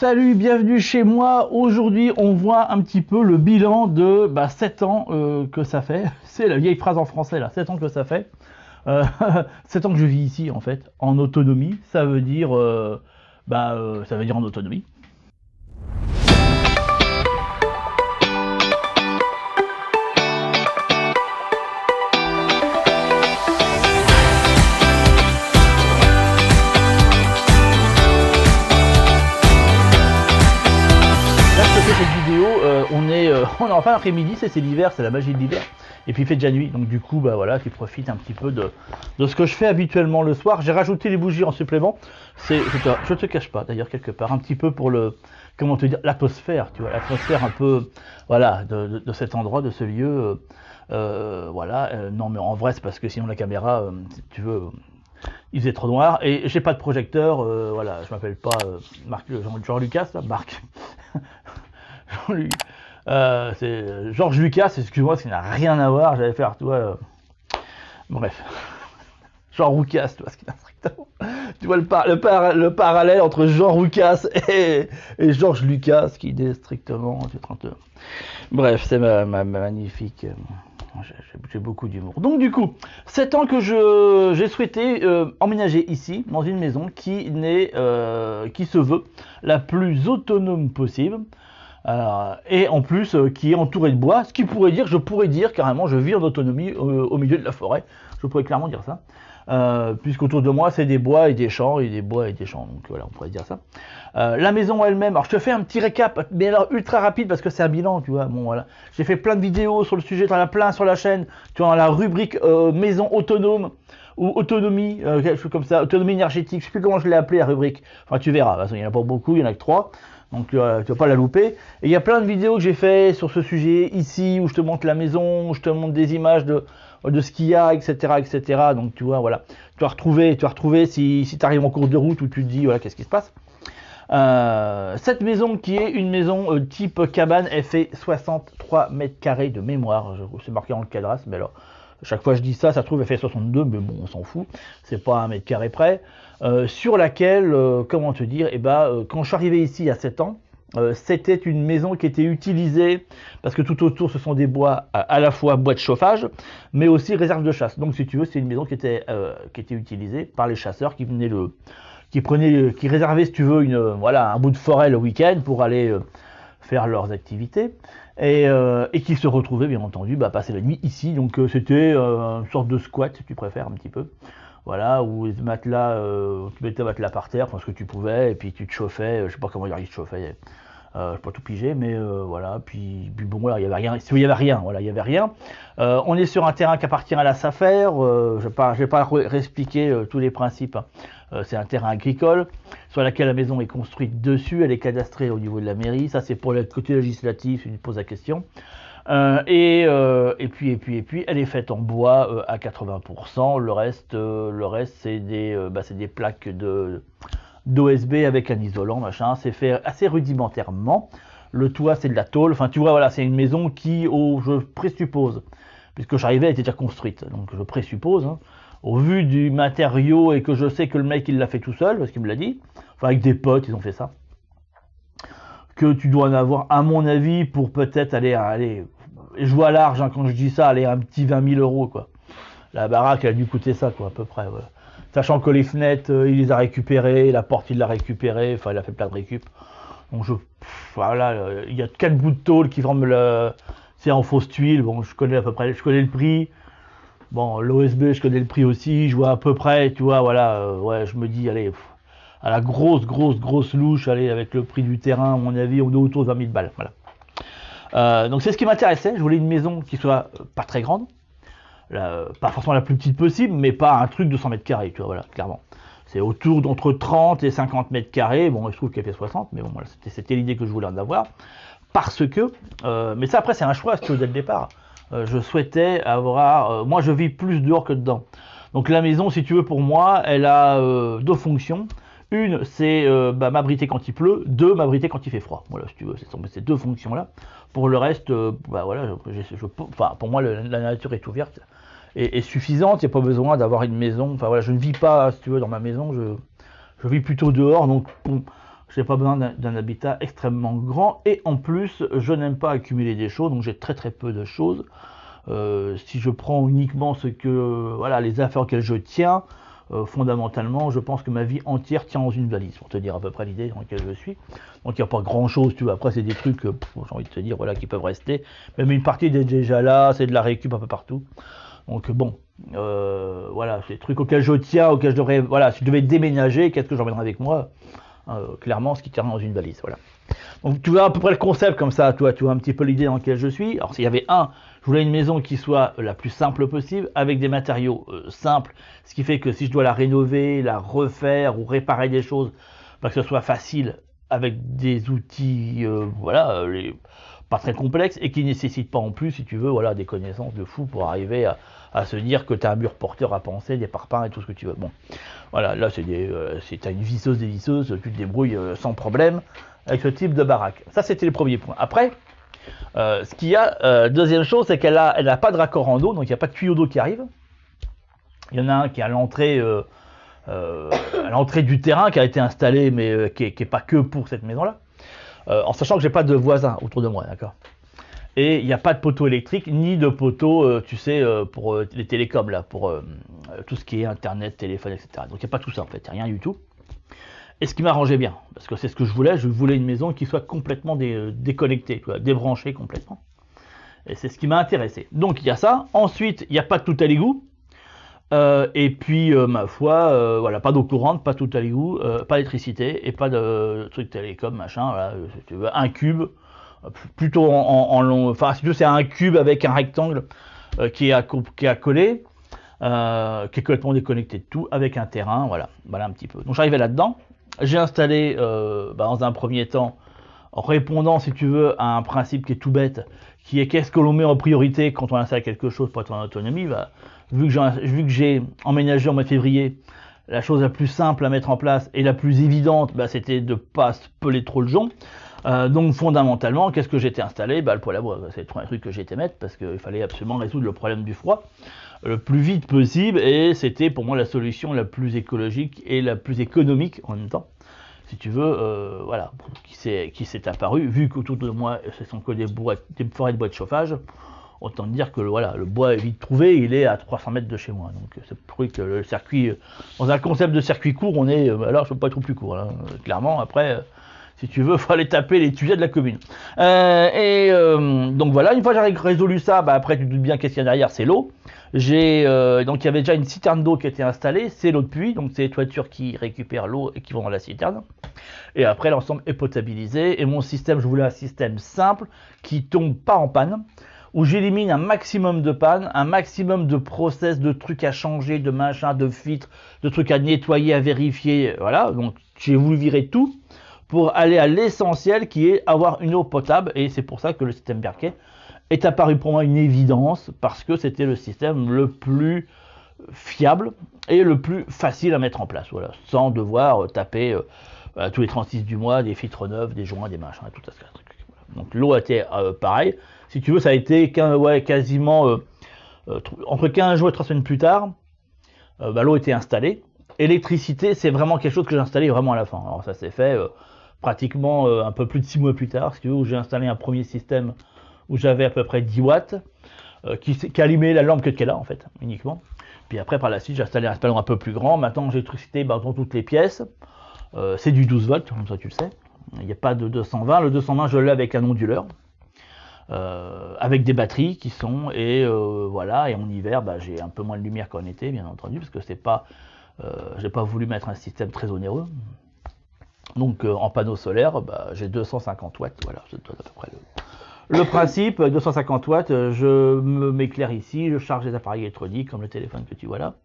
Salut, bienvenue chez moi. Aujourd'hui, on voit un petit peu le bilan de 7 ans que ça fait. C'est la vieille phrase en français là, 7 ans que ça fait. Euh, 7 ans que je vis ici en fait, en autonomie. Ça veut dire, ça veut dire en autonomie. Cette vidéo, on est en fin d'après-midi, c'est l'hiver, c'est la magie de l'hiver, et puis il fait déjà nuit, donc du coup tu profites un petit peu de ce que je fais habituellement le soir. J'ai rajouté les bougies en supplément, je te cache pas d'ailleurs quelque part, un petit peu pour comment te dire, l'atmosphère, tu vois, l'atmosphère un peu, de cet endroit, de ce lieu, non mais en vrai c'est parce que sinon la caméra, si tu veux, il faisait trop noir, et j'ai pas de projecteur, je m'appelle pas Jean Lucas, là, Marc. C'est Georges Lucas, excuse-moi, ça n'a rien à voir, j'allais faire, tu vois, bref, Jean Roucas, tu vois, ce qui n'a strictement, tu vois le parallèle entre Jean Roucas et Georges Lucas, qui est strictement, bref, c'est ma magnifique, j'ai beaucoup d'humour. Donc du coup, 7 ans que j'ai souhaité emménager ici, dans une maison qui se veut la plus autonome possible. Et en plus qui est entouré de bois, ce qui pourrait dire, je pourrais dire carrément, je vis en autonomie au milieu de la forêt, je pourrais clairement dire ça, puisqu'autour de moi c'est des bois et des champs, donc voilà, on pourrait dire ça. La maison elle-même, alors je te fais un petit récap, mais alors ultra rapide parce que c'est un bilan, tu vois, bon voilà, j'ai fait plein de vidéos sur le sujet, tu en as plein sur la chaîne, tu as dans la rubrique maison autonome, ou autonomie, quelque chose comme ça, autonomie énergétique, je sais plus comment je l'ai appelé la rubrique, enfin tu verras, de toute façon il n'y en a pas beaucoup, il y en a que 3. Donc tu vas pas la louper. Et il y a plein de vidéos que j'ai fait sur ce sujet ici, où je te montre la maison, où je te montre des images de ce qu'il y a, etc., etc. Donc tu vois, voilà. Tu vas retrouver si tu arrives en cours de route où tu te dis, voilà, qu'est-ce qui se passe. Cette maison qui est une maison type cabane, elle fait 63 mètres carrés de mémoire. C'est marqué dans le cadras, mais alors, chaque fois que je dis ça se trouve elle fait 62, mais bon, on s'en fout. C'est pas un mètre carré près. Sur laquelle, comment te dire, quand je suis arrivé ici il y a 7 ans, c'était une maison qui était utilisée, parce que tout autour ce sont des bois, à la fois bois de chauffage, mais aussi réserve de chasse. Donc si tu veux, c'est une maison qui était utilisée par les chasseurs qui venaient qui réservaient, si tu veux, un bout de forêt le week-end pour aller faire leurs activités, et qui se retrouvaient bien entendu passer la nuit ici. Donc c'était une sorte de squat, si tu préfères, un petit peu. Voilà, où les matelas, tu mettais un matelas par terre, enfin ce que tu pouvais, et puis tu te chauffais, je sais pas comment il se chauffait, je pas tout pigé, mais voilà, puis bon voilà, il y avait rien, il y avait rien. On est sur un terrain qui appartient à la SAFER, je vais pas réexpliquer tous les principes, c'est un terrain agricole, sur laquelle la maison est construite dessus, elle est cadastrée au niveau de la mairie, ça c'est pour le côté législatif, si tu te poses la question. Et puis elle est faite en bois à 80%. Le reste c'est des plaques d'OSB avec un isolant, machin. C'est fait assez rudimentairement. Le toit c'est de la tôle. Enfin tu vois, voilà, c'est une maison qui, je présuppose, puisque j'arrivais, elle était déjà construite, donc je présuppose, au vu du matériau, et que je sais que le mec il l'a fait tout seul, parce qu'il me l'a dit, enfin avec des potes ils ont fait ça, que tu dois en avoir, à mon avis, pour peut-être aller, je vois large quand je dis ça, aller un petit 20 000 euros, quoi. La baraque, elle a dû coûter ça, quoi, à peu près, voilà. Sachant que les fenêtres, il les a récupérées, la porte, il l'a récupérée, enfin, il a fait plein de récup. Donc, voilà, il y a 4 bouts de tôle qui forment c'est en fausse tuile, bon, je connais à peu près, je connais le prix. Bon, l'OSB, je connais le prix aussi, je vois à peu près, tu vois, voilà, ouais, je me dis, allez, à la grosse louche, allez, avec le prix du terrain, à mon avis, on est autour de 20 000 balles, voilà. Donc c'est ce qui m'intéressait, je voulais une maison qui soit pas très grande, pas forcément la plus petite possible, mais pas un truc de 100 mètres carrés, tu vois, voilà, clairement. C'est autour d'entre 30 et 50 mètres carrés, bon, je trouve qu'elle fait 60, mais bon, voilà, c'était l'idée que je voulais en avoir, parce que, mais ça après c'est un choix, si tu veux, dès le départ, je souhaitais avoir, moi je vis plus dehors que dedans. Donc la maison, si tu veux, pour moi, elle a 2 fonctions. Une, c'est m'abriter quand il pleut. 2, m'abriter quand il fait froid. Voilà, si tu veux, c'est ces 2 fonctions-là. Pour le reste, voilà, pour moi, la nature est ouverte et suffisante. Il n'y a pas besoin d'avoir une maison. Enfin voilà, je ne vis pas, si tu veux, dans ma maison. Je vis plutôt dehors. Donc, bon, Je n'ai pas besoin d'un habitat extrêmement grand. Et en plus, je n'aime pas accumuler des choses. Donc j'ai très peu de choses. Si je prends uniquement ce que, voilà, les affaires auxquelles je tiens, fondamentalement, je pense que ma vie entière tient dans une valise, pour te dire à peu près l'idée dans laquelle je suis. Donc il n'y a pas grand chose, tu vois. Après, c'est des trucs, j'ai envie de te dire, voilà, qui peuvent rester. Même une partie est déjà là, c'est de la récup un peu partout. Donc bon, voilà, c'est des trucs auxquels je tiens, auxquels je devrais, voilà, si je devais déménager, qu'est-ce que j'emmènerais avec moi? Clairement, ce qui tient dans une valise, voilà. Donc tu vois à peu près le concept comme ça, toi, tu vois un petit peu l'idée dans laquelle je suis. Alors s'il y avait je voulais une maison qui soit la plus simple possible, avec des matériaux simples, ce qui fait que si je dois la rénover, la refaire ou réparer des choses, bah, que ce soit facile, avec des outils, voilà, pas très complexes, et qui ne nécessitent pas en plus, si tu veux, voilà, des connaissances de fou pour arriver à se dire que tu as un mur porteur à penser, des parpaings et tout ce que tu veux. Bon, voilà, là c'est t'as une visseuse, des visseuses, tu te débrouilles sans problème avec ce type de baraque. Ça, c'était le premier point. Après, ce qu'il y a, deuxième chose, c'est qu'elle n'a pas de raccord en eau, donc il n'y a pas de tuyau d'eau qui arrive. Il y en a un qui est à l'entrée du terrain, qui a été installé, mais qui est pas que pour cette maison-là, en sachant que j'ai pas de voisins autour de moi, d'accord. Et il n'y a pas de poteau électrique, ni de poteau, tu sais, pour les télécoms, là, pour tout ce qui est internet, téléphone, etc. Donc il n'y a pas tout ça, en fait, il n'y a rien du tout. Et ce qui m'arrangeait bien, parce que c'est ce que je voulais une maison qui soit complètement déconnectée, tu vois, débranchée complètement. Et c'est ce qui m'a intéressé. Donc il y a ça. Ensuite, il n'y a pas de tout à l'égout. Et puis, ma foi, voilà, pas d'eau courante, pas tout à l'égout, pas d'électricité et pas de truc télécom, machin. Voilà, si tu veux, un cube, plutôt en long. Enfin, si tu veux, c'est un cube avec un rectangle qui est accolé, qui est complètement déconnecté de tout, avec un terrain, voilà un petit peu. Donc j'arrivais là-dedans. J'ai installé, dans un premier temps, en répondant, si tu veux, à un principe qui est tout bête, qui est qu'est-ce que l'on met en priorité quand on installe quelque chose pour être en autonomie. Bah, vu que j'ai emménagé en mois de février, la chose la plus simple à mettre en place et la plus évidente, bah, c'était de ne pas se peler trop le jonc. Donc fondamentalement, qu'est-ce que j'étais installé? Bah, le poêle à bois, c'est le premier truc que j'étais mettre, parce qu'il fallait absolument résoudre le problème du froid le plus vite possible, et c'était pour moi la solution la plus écologique et la plus économique en même temps, si tu veux, voilà, qui s'est apparu, vu qu'autour de moi ce sont que des forêts de bois de chauffage. Autant dire que voilà, le bois est vite trouvé, il est à 300 mètres de chez moi. Donc c'est pour que le circuit, dans un concept de circuit court, on est, alors je ne peux pas être plus court, hein, clairement, après, si tu veux, il faut aller taper les tuyaux de la commune. Donc voilà, une fois que j'ai résolu ça, bah, après tu te doutes bien qu'est-ce qu'il y a derrière, c'est l'eau. Donc il y avait déjà une citerne d'eau qui était installée, c'est l'eau de pluie, donc c'est les toitures qui récupèrent l'eau et qui vont dans la citerne. Et après l'ensemble est potabilisé, et mon système, je voulais un système simple, qui tombe pas en panne, où j'élimine un maximum de pannes, un maximum de process, de trucs à changer, de machins, de filtres, de trucs à nettoyer, à vérifier, voilà. Donc j'ai voulu virer tout pour aller à l'essentiel, qui est avoir une eau potable, et c'est pour ça que le système Berkey est apparu pour moi une évidence, parce que c'était le système le plus fiable et le plus facile à mettre en place, voilà, sans devoir taper tous les 36 du mois des filtres neufs, des joints, des machins, tout ça. Voilà. Donc l'eau a été pareil. Si tu veux, ça a été quasiment entre 15 jours et 3 semaines plus tard, l'eau était installée. Électricité, c'est vraiment quelque chose que j'ai installé vraiment à la fin. Alors ça s'est fait pratiquement un peu plus de 6 mois plus tard, si tu veux, où j'ai installé un premier système où j'avais à peu près 10 watts, qui allumait la lampe que qu'elle a en fait, uniquement. Puis après, par la suite, j'ai installé un ballon un peu plus grand. Maintenant, j'ai l'électricité dans toutes les pièces. C'est du 12 volts, comme ça tu le sais. Il n'y a pas de 220. Le 220, je l'ai avec un onduleur. Avec des batteries qui sont, et voilà, et en hiver, bah, j'ai un peu moins de lumière qu'en été, bien entendu, parce que c'est pas, j'ai pas voulu mettre un système très onéreux. Donc en panneau solaire, bah, j'ai 250 watts, voilà, c'est à peu près le principe. 250 watts, je m'éclaire ici, je charge les appareils électroniques, comme le téléphone que tu vois là.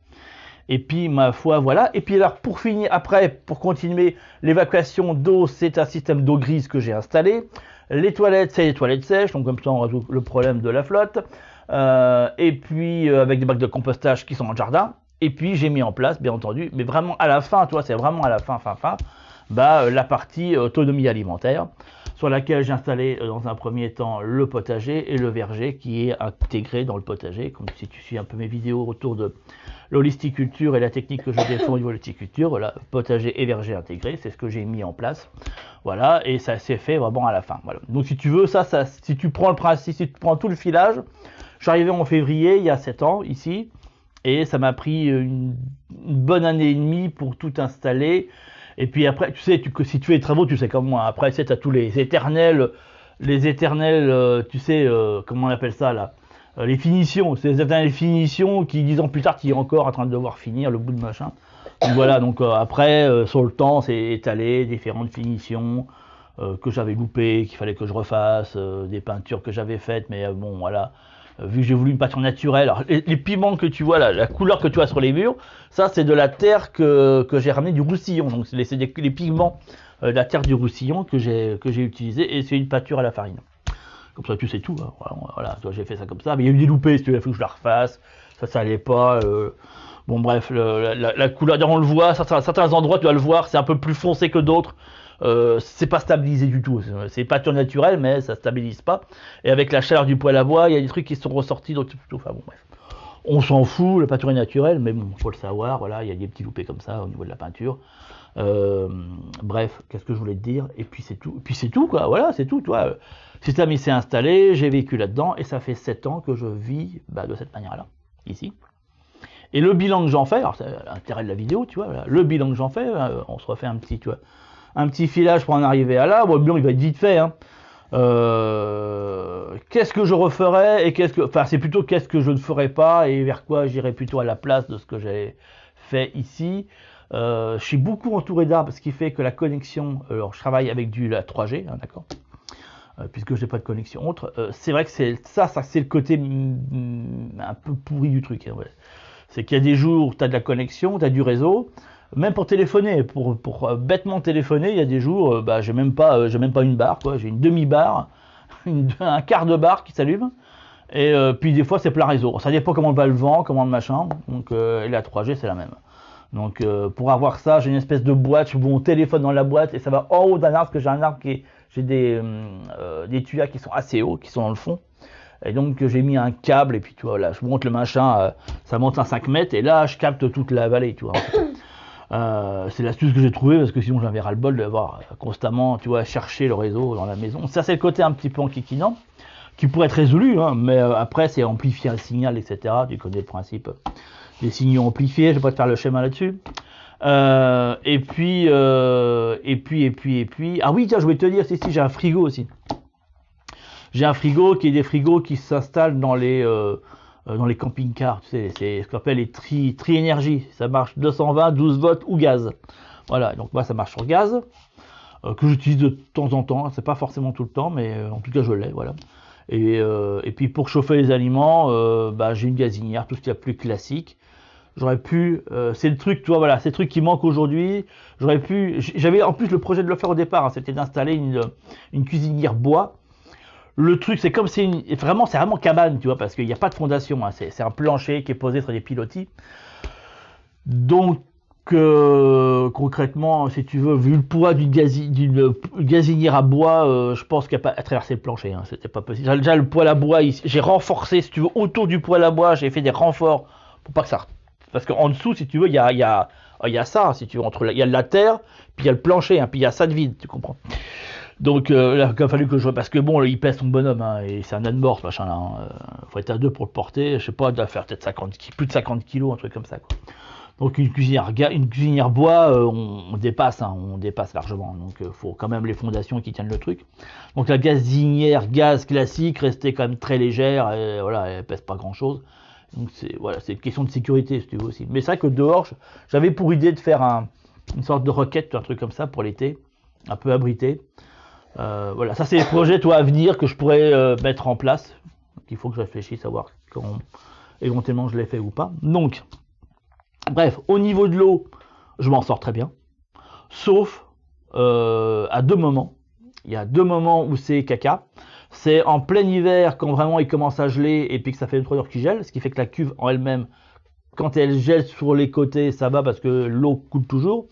Et puis, ma foi, voilà. Et puis alors, pour finir, après, pour continuer, l'évacuation d'eau, c'est un système d'eau grise que j'ai installé. Les toilettes, c'est les toilettes sèches, donc comme ça, on résout le problème de la flotte. Et puis, avec des bacs de compostage qui sont dans le jardin. Et puis, j'ai mis en place, bien entendu, mais vraiment à la fin, toi, c'est vraiment à la fin, bah, la partie autonomie alimentaire. sur laquelle j'ai installé dans un premier temps le potager et le verger qui est intégré dans le potager. Comme si tu suis un peu mes vidéos autour de l'holisticulture et la technique que je défends au niveau de l'holisticulture, voilà, potager et verger intégré, c'est ce que j'ai mis en place. Voilà, et ça s'est fait vraiment à la fin. Voilà. Donc si tu veux, si tu prends le principe, si tu prends tout le filage, je suis arrivé en février, il y a 7 ans, ici, et ça m'a pris une bonne année et demie pour tout installer. Et puis après, tu sais, si tu fais les travaux, tu sais comme moi, après, tu sais, tu as tous les éternels, tu sais, comment on appelle ça, là, les finitions, c'est les éternelles finitions qui, 10 ans plus tard, tu es encore en train de devoir finir le bout de machin. Donc voilà, donc après, sur le temps, c'est étalé, différentes finitions que j'avais loupées, qu'il fallait que je refasse, des peintures que j'avais faites, mais bon, voilà. Vu que j'ai voulu une peinture naturelle, alors, les pigments que tu vois là, la couleur que tu as sur les murs, ça c'est de la terre que j'ai ramené du Roussillon, donc c'est les pigments de la terre du Roussillon que j'ai utilisé, et c'est une peinture à la farine. Comme ça tu sais tout, hein. Voilà, j'ai fait ça comme ça, mais il y a eu des loupés, si tu veux, il faut que je la refasse, ça allait pas, bon bref, la couleur, on le voit, certains endroits tu vas le voir, c'est un peu plus foncé que d'autres. C'est pas stabilisé du tout, c'est peinture naturelle mais ça stabilise pas, et avec la chaleur du poêle à bois il y a des trucs qui sont ressortis, donc enfin bon bref, on s'en fout, la peinture est naturelle mais bon faut le savoir, voilà, il y a des petits loupés comme ça au niveau de la peinture. Bref, qu'est-ce que je voulais te dire, et puis c'est tout quoi, voilà, c'est tout, toi. Le système il s'est installé, j'ai vécu là-dedans et ça fait 7 ans que je vis de cette manière là, ici. Et le bilan que j'en fais, alors c'est l'intérêt de la vidéo, tu vois, voilà, le bilan que j'en fais, on se refait un petit, tu vois, un petit filage pour en arriver à là. Bon, le bilan il va être vite fait, hein. Qu'est-ce que je referais et c'est plutôt qu'est-ce que je ne ferais pas et vers quoi j'irais plutôt à la place de ce que j'ai fait ici. Je suis beaucoup entouré d'arbres, ce qui fait que la connexion, alors je travaille avec la 3G, hein, d'accord, puisque je n'ai pas de connexion autre. C'est vrai que c'est le côté un peu pourri du truc, hein, ouais. C'est qu'il y a des jours où tu as de la connexion, tu as du réseau. Même pour téléphoner, pour bêtement téléphoner, il y a des jours, j'ai même pas une barre, quoi. J'ai une demi-barre, un quart de barre qui s'allume, et puis des fois c'est plein réseau. Ça dépend comment va le vent, comment le machin, donc et la 3G c'est la même. Donc pour avoir ça, j'ai une espèce de boîte où on téléphone dans la boîte et ça va en haut d'un arbre, parce que j'ai un arbre j'ai des tuyas qui sont assez hauts, qui sont dans le fond. Et donc j'ai mis un câble et puis tu vois là, je monte le machin, ça monte à 5 mètres et là je capte toute la vallée, tu vois. C'est l'astuce que j'ai trouvée parce que sinon j'avais ras le bol d'avoir constamment, tu vois, chercher le réseau dans la maison. Ça c'est le côté un petit peu enquiquinant qui pourrait être résolu, hein, mais après c'est amplifier un signal, etc. Tu connais le principe des signaux amplifiés, je vais pas te faire le schéma là-dessus. Et puis, ah oui tiens, je voulais te dire, si j'ai un frigo aussi. J'ai un frigo qui est des frigos qui s'installent dans les camping-cars, tu sais, c'est ce qu'on appelle les tri-énergie. Ça marche 220, 12 volts ou gaz. Voilà, donc moi ça marche sur gaz, que j'utilise de temps en temps, c'est pas forcément tout le temps, mais en tout cas je l'ai, voilà. Et puis pour chauffer les aliments, j'ai une gazinière, tout ce qu'il y a plus classique. J'aurais pu, c'est le truc, tu vois, voilà, c'est le truc qui manque aujourd'hui. J'avais en plus le projet de le faire au départ, hein, c'était d'installer une cuisinière bois. Le truc, c'est comme c'est vraiment cabane, tu vois, parce qu'il n'y a pas de fondation, hein, c'est un plancher qui est posé sur des pilotis. Donc, concrètement, si tu veux, vu le poids d'une gazinière à bois, je pense qu'il n'y a pas à traverser le plancher, hein, c'était pas possible. Déjà, le poêle à bois, j'ai renforcé, si tu veux, autour du poêle à bois, j'ai fait des renforts pour pas que ça. Parce qu'en dessous, si tu veux, il y a ça, si tu veux, il y a la terre, puis il y a le plancher, hein, puis il y a ça de vide, tu comprends. Donc là, il a fallu que je... Parce que bon, il pèse son bonhomme, hein, et c'est un âne mort, ce machin-là. Hein. Faut être à deux pour le porter. Je sais pas, il doit faire peut-être plus de 50 kilos, un truc comme ça, quoi. Donc une cuisinière bois, on dépasse largement. Donc faut quand même les fondations qui tiennent le truc. Donc la gazinière gaz classique restait quand même très légère, et voilà, elle pèse pas grand-chose. Donc c'est une question de sécurité, si tu veux aussi. Mais c'est vrai que dehors, j'avais pour idée de faire une sorte de roquette, un truc comme ça pour l'été, un peu abrité. Voilà, ça c'est les projets à venir que je pourrais mettre en place. Donc, il faut que je réfléchisse à voir quand éventuellement je l'ai fait ou pas. Donc, bref, au niveau de l'eau, je m'en sors très bien. Sauf à deux moments. Il y a deux moments où c'est caca. C'est en plein hiver quand vraiment il commence à geler et puis que ça fait 2-3 heures qu'il gèle. Ce qui fait que la cuve en elle-même, quand elle gèle sur les côtés, ça va parce que l'eau coule toujours.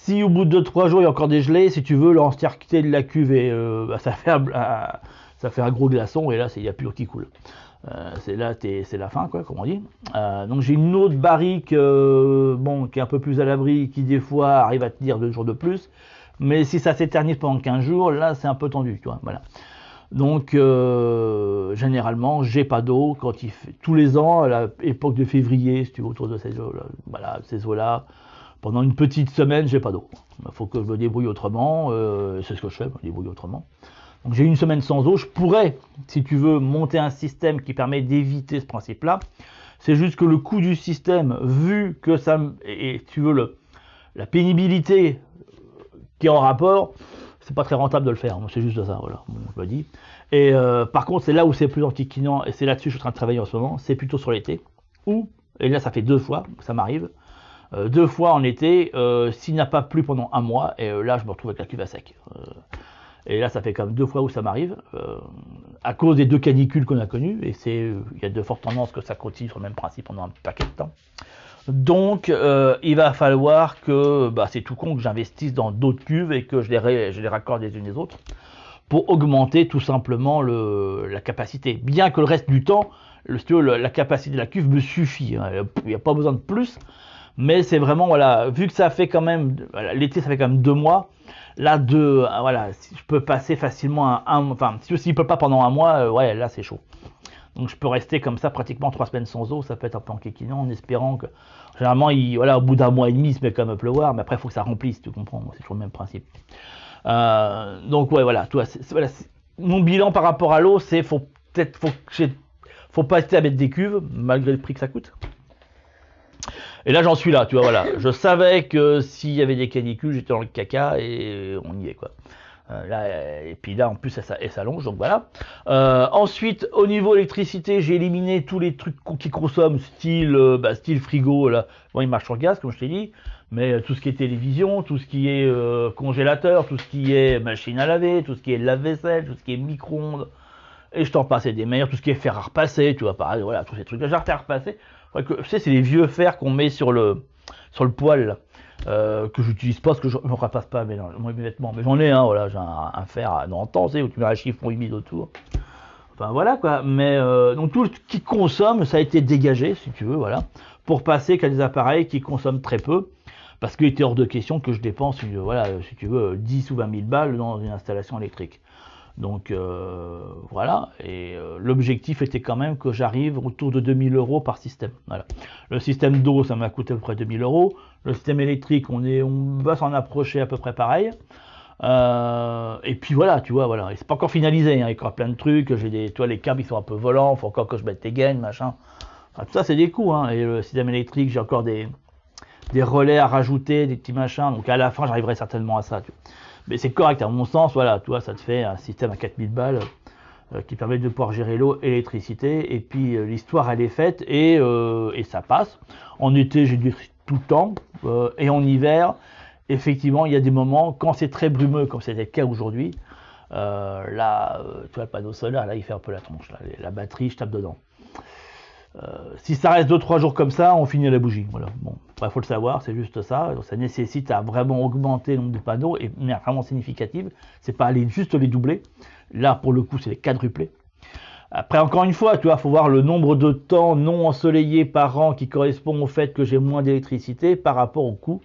Si au bout de 2-3 jours il y a encore des gelées, si tu veux, l'entièreté de la cuve et bah, ça fait un gros glaçon et là il n'y a plus d'eau qui coule. C'est la fin, quoi, comme on dit. Donc j'ai une autre barrique bon, qui est un peu plus à l'abri, qui des fois arrive à tenir 2 jours de plus. Mais si ça s'éternise pendant 15 jours, là c'est un peu tendu, tu vois. Voilà. Donc généralement j'ai pas d'eau quand il fait tous les ans à l'époque de février, si tu veux, autour de ces eaux-là, voilà, ces eaux-là. Pendant une petite semaine, j'ai pas d'eau. Il faut que je me débrouille autrement. C'est ce que je fais, je me débrouille autrement. Donc j'ai une semaine sans eau. Je pourrais, si tu veux, monter un système qui permet d'éviter ce principe-là. C'est juste que le coût du système, vu que ça, et tu veux la pénibilité qui est en rapport, c'est pas très rentable de le faire. C'est juste ça, voilà. Bon, je le dis. Et par contre, c'est là où c'est plus antiquinant, et c'est là-dessus que je suis en train de travailler en ce moment. C'est plutôt sur l'été. Et là, ça fait 2 fois, ça m'arrive. 2 fois en été, s'il n'a pas plu pendant 1 mois, et là je me retrouve avec la cuve à sec. Et là ça fait quand même 2 fois où ça m'arrive, à cause des 2 canicules qu'on a connues, et il y a de fortes tendances que ça continue sur le même principe pendant un paquet de temps. Donc il va falloir que, bah, c'est tout con que j'investisse dans d'autres cuves et que je les raccorde les unes les autres, pour augmenter tout simplement la capacité. Bien que le reste du temps, la capacité de la cuve me suffit, hein, il n'y a pas besoin de plus. Mais c'est vraiment, voilà, vu que ça fait quand même, voilà, l'été ça fait quand même 2 mois, là, voilà, je peux passer facilement enfin, s'il ne peut pas pendant 1 mois, ouais, là c'est chaud. Donc je peux rester comme ça pratiquement 3 semaines sans eau, ça peut être un peu enquiquinant, en espérant que, généralement, voilà, au bout d'1 mois et demi, il se met quand même à pleuvoir, mais après il faut que ça remplisse, tu comprends, c'est toujours le même principe. Donc ouais, voilà, toi, voilà, mon bilan par rapport à l'eau, c'est faut pas hésiter à mettre des cuves, malgré le prix que ça coûte. Et là j'en suis là, tu vois, voilà. Je savais que s'il y avait des canicules, j'étais dans le caca et on y est, quoi. Et puis là en plus elle s'allonge, donc voilà. Ensuite, au niveau électricité, j'ai éliminé tous les trucs qui consomment, style frigo, là. Bon, il marche sur gaz, comme je t'ai dit, mais tout ce qui est télévision, tout ce qui est congélateur, tout ce qui est machine à laver, tout ce qui est lave-vaisselle, tout ce qui est micro-ondes, et je t'en passe des meilleurs, tout ce qui est fer à repasser, tu vois, pareil, voilà, tous ces trucs-là, j'ai à repasser. Tu sais, c'est les vieux fers qu'on met sur le poêle, que j'utilise pas, parce que je ne repasse pas mes vêtements. Mais j'en ai un, voilà, j'ai un fer à 90 ans, tu sais, où tu mets un chiffon humide autour. Enfin voilà quoi, mais donc tout ce qui consomme, ça a été dégagé, si tu veux, voilà, pour passer qu'à des appareils qui consomment très peu, parce qu'il était hors de question que je dépense, voilà, si tu veux, 10 ou 20 000 balles dans une installation électrique. Donc voilà, et l'objectif était quand même que j'arrive autour de 2000 € par système. Voilà. Le système d'eau, ça m'a coûté à peu près 2000 €. Le système électrique, on va s'en approcher à peu près pareil. Et puis voilà, tu vois, voilà. Et c'est pas encore finalisé, hein, il y a encore plein de trucs. Les câbles ils sont un peu volants, il faut encore que je mette des gaines, machin. Enfin, tout ça c'est des coûts, hein. Et le système électrique, j'ai encore des relais à rajouter, des petits machins. Donc à la fin, j'arriverai certainement à ça. Tu vois. Mais c'est correct, à mon sens, voilà, toi, ça te fait un système à 4000 balles qui permet de pouvoir gérer l'eau et l'électricité. Et puis l'histoire, elle est faite et ça passe. En été, j'ai du tout le temps. Et en hiver, effectivement, il y a des moments, quand c'est très brumeux, comme c'était le cas aujourd'hui, là, tu vois, le panneau solaire, là, il fait un peu la tronche. Là, la batterie, je tape dedans. Si ça reste 2-3 jours comme ça, on finit à la bougie. Voilà. Bon, il faut le savoir, c'est juste ça. Donc, ça nécessite à vraiment augmenter le nombre de panneaux, et mais vraiment significative. C'est pas aller juste les doubler. Là, pour le coup, c'est les quadrupler. Après, encore une fois, tu vois, faut voir le nombre de temps non ensoleillés par an qui correspond au fait que j'ai moins d'électricité par rapport au coût.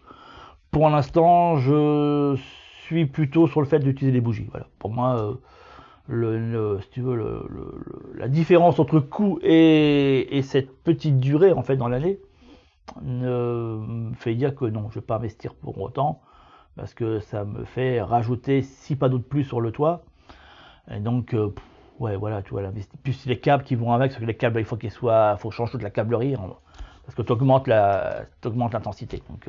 Pour l'instant, je suis plutôt sur le fait d'utiliser les bougies. Voilà. Pour moi, si tu veux, la différence entre coût et cette petite durée en fait dans l'année me fait dire que non, je vais pas investir pour autant, parce que ça me fait rajouter 6 panneaux de plus sur le toit, et donc ouais, voilà, tu vois, plus les câbles qui vont avec, parce que les câbles, il faut faut changer toute la câblerie, hein, parce que tu augmentes l'intensité. Donc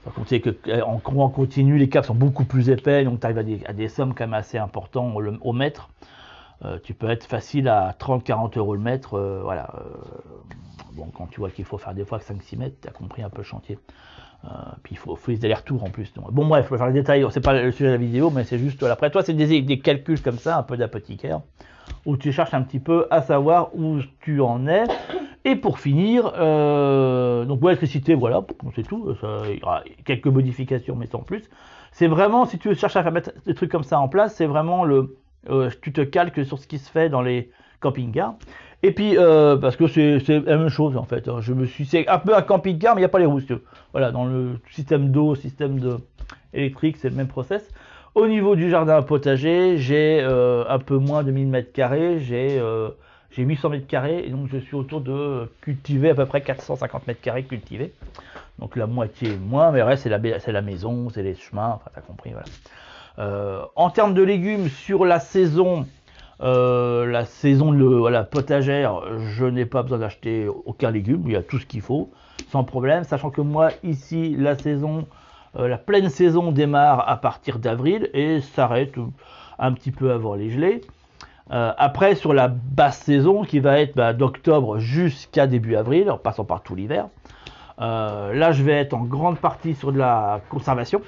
par contre, c'est qu'en courant continu, les câbles sont beaucoup plus épais, donc tu arrives à des sommes quand même assez importantes au mètre. Tu peux être facile à 30-40 € le mètre. Voilà. Bon, quand tu vois qu'il faut faire des fois 5-6 mètres, tu as compris un peu le chantier. Puis il faut les allers-retours en plus. Donc, bon, bref, je vais faire les détails. C'est pas le sujet de la vidéo, mais c'est juste. Voilà. Après, toi, c'est des calculs comme ça, un peu d'apothicaire, où tu cherches un petit peu à savoir où tu en es. Et pour finir, donc l'électricité, voilà, c'est tout. Il y aura quelques modifications, mais sans plus. C'est vraiment, si tu cherches à faire mettre des trucs comme ça en place, c'est vraiment tu te calques sur ce qui se fait dans les camping-cars. Et puis, parce que c'est la même chose en fait. C'est un peu un camping-car, mais il n'y a pas les roues. Voilà, dans le système d'eau, électrique, c'est le même process. Au niveau du jardin potager, j'ai un peu moins de 1000 m², j'ai 800 m², et donc je suis autour de cultiver à peu près 450 m² cultivés. Donc la moitié moins, mais le reste c'est la maison, c'est les chemins, enfin t'as compris, voilà. En termes de légumes, sur la saison potagère, je n'ai pas besoin d'acheter aucun légume, il y a tout ce qu'il faut, sans problème, sachant que moi ici, la pleine saison démarre à partir d'avril et s'arrête un petit peu avant les gelées. Après, sur la basse saison, qui va être d'octobre jusqu'à début avril, en passant par tout l'hiver, là je vais être en grande partie sur de la conservation,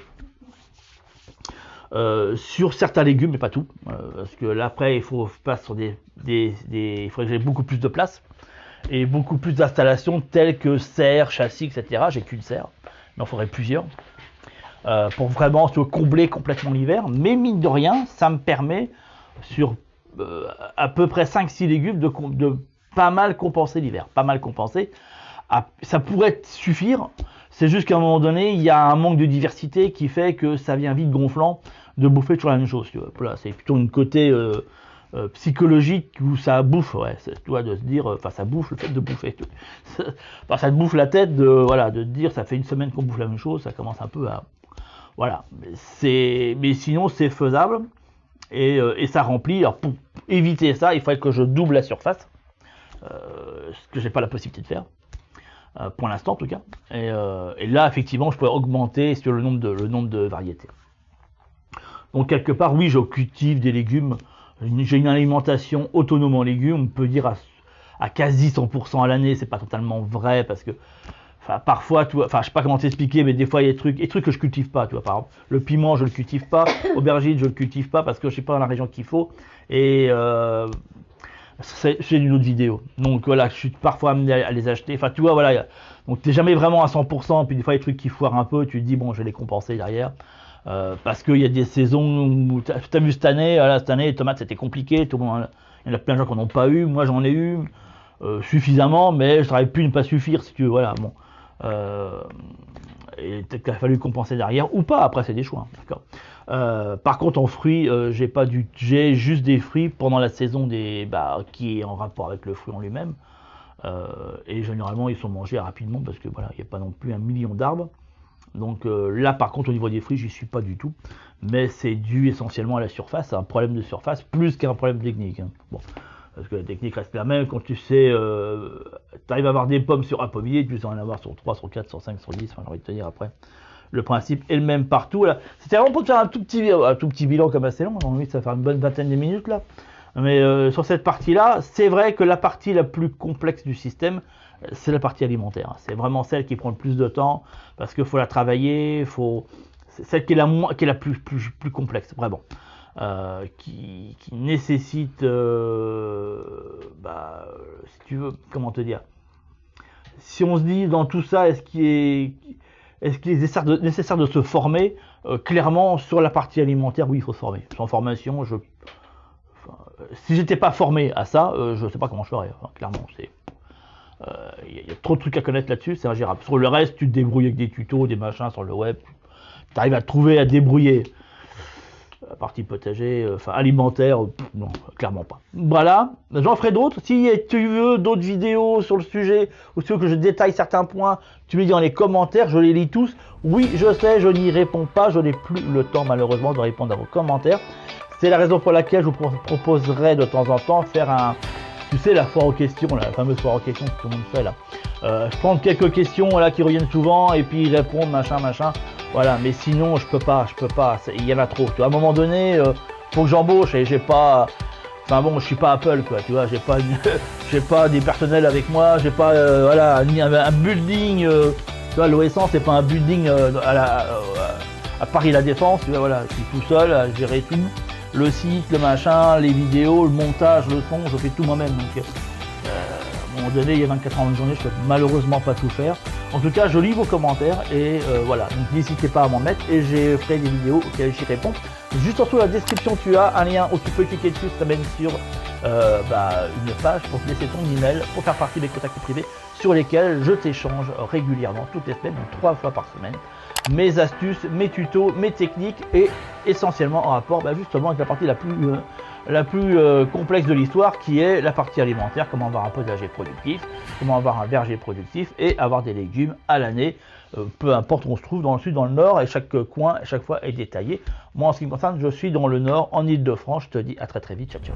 sur certains légumes, mais pas tout, parce que là après il faut passer sur il faudrait que j'ai beaucoup plus de place et beaucoup plus d'installations telles que serre, châssis, etc. J'ai qu'une serre, mais il en faudrait plusieurs pour vraiment combler complètement l'hiver. Mais mine de rien, ça me permet sur à peu près 5-6 légumes de pas mal compenser l'hiver, pas mal compenser. Ça pourrait suffire, c'est juste qu'à un moment donné, il y a un manque de diversité qui fait que ça vient vite gonflant de bouffer toujours la même chose. Tu vois. Voilà, c'est plutôt une côté psychologique où ça bouffe, ouais, de se dire, enfin ça bouffe le fait de bouffer. Enfin, ça te bouffe la tête de te dire, ça fait une semaine qu'on bouffe la même chose, ça commence un peu à... Voilà, mais sinon c'est faisable et ça remplit. Alors pour éviter ça, il faudrait que je double la surface, ce que j'ai pas la possibilité de faire. Pour l'instant en tout cas, et là effectivement je pourrais augmenter sur le nombre de variétés. Donc quelque part oui, je cultive des légumes, j'ai une alimentation autonome en légumes, on peut dire à quasi 100% à l'année. C'est pas totalement vrai parce que parfois, je sais pas comment t'expliquer, mais des fois il y a des trucs que je cultive pas, tu vois. Par exemple, le piment je le cultive pas, aubergine je le cultive pas parce que je suis pas dans la région qu'il faut, et c'est une autre vidéo. Donc voilà, je suis parfois amené à les acheter. Enfin, tu vois, voilà. Donc t'es jamais vraiment à 100%. Puis des fois, les trucs qui foirent un peu, tu te dis bon, je vais les compenser derrière. Parce qu'il y a des saisons où t'as vu cette année, les tomates c'était compliqué. Tout le monde, il y en a plein de gens qui n'en ont pas eu. Moi, j'en ai eu suffisamment, mais ça aurait pu ne pas suffire si tu veux. Voilà, bon. Et peut-être qu'il a fallu compenser derrière ou pas. Après, c'est des choix, hein, d'accord. Par contre en fruits, j'ai juste des fruits pendant la saison qui est en rapport avec le fruit en lui-même, et généralement ils sont mangés rapidement parce que voilà, il n'y a pas non plus 1 million d'arbres. Donc là par contre au niveau des fruits j'y suis pas du tout, mais c'est dû essentiellement à la surface, c'est un problème de surface plus qu'un problème technique, hein. Bon, parce que la technique reste la même. Quand tu sais, tu arrives à avoir des pommes sur un pommier, tu sais en avoir sur 3, sur 4, sur 5, sur 10, enfin j'ai envie de te dire après. Le principe est le même partout. Là. C'était vraiment pour faire un tout petit bilan comme assez long. Oui, ça va faire une bonne vingtaine de minutes là. Mais sur cette partie-là, c'est vrai que la partie la plus complexe du système, c'est la partie alimentaire. C'est vraiment celle qui prend le plus de temps parce qu'il faut la travailler. C'est celle qui est la plus complexe, vraiment. Qui nécessite, si tu veux, comment te dire. Si on se dit dans tout ça, est-ce qu'il est nécessaire de se former? Clairement, sur la partie alimentaire, oui, il faut se former. Sans formation, si j'étais pas formé à ça, je sais pas comment je ferais. Enfin, clairement, il y a trop de trucs à connaître là-dessus, c'est ingérable. Sur le reste, tu te débrouilles avec des tutos, des machins sur le web. Tu arrives à trouver, à te débrouiller. La partie potager, alimentaire, non, clairement pas. Voilà, j'en ferai d'autres. Si tu veux d'autres vidéos sur le sujet, ou si tu veux que je détaille certains points, tu me dis dans les commentaires, je les lis tous. Oui, je sais, je n'y réponds pas, je n'ai plus le temps malheureusement de répondre à vos commentaires. C'est la raison pour laquelle je vous proposerai de temps en temps faire tu sais, la foire aux questions, la fameuse foire aux questions que tout le monde fait là. Je prends quelques questions là qui reviennent souvent et puis ils répondent, machin. Voilà, mais sinon je peux pas, il y en a trop. Tu vois, à un moment donné, faut que j'embauche et j'ai pas. Enfin bon, je suis pas Apple quoi, tu vois, j'ai pas des personnels avec moi, j'ai pas ni un building. Tu vois, l'OS100 c'est pas un building à Paris La Défense, tu vois, voilà, je suis tout seul à gérer tout. Le site, le machin, les vidéos, le montage, le son, je fais tout moi-même. Donc donné, il y a 24 heures de journée, je peux malheureusement pas tout faire. En tout cas, je lis vos commentaires et voilà, donc n'hésitez pas à m'en mettre et j'ai fait des vidéos auxquelles j'y réponds. Juste en dessous de la description, tu as un lien où tu peux cliquer dessus, ça t'amène sur une page pour te laisser ton email pour faire partie des contacts privés sur lesquels je t'échange régulièrement toutes les semaines, donc 3 fois par semaine, mes astuces, mes tutos, mes techniques et essentiellement en rapport justement avec la partie la plus complexe de l'histoire qui est la partie alimentaire, comment avoir un potager productif, comment avoir un verger productif et avoir des légumes à l'année, peu importe où on se trouve, dans le sud, dans le nord, et chaque coin, chaque fois est détaillé. Moi en ce qui me concerne, je suis dans le nord, en Île-de-France, je te dis à très très vite, ciao ciao.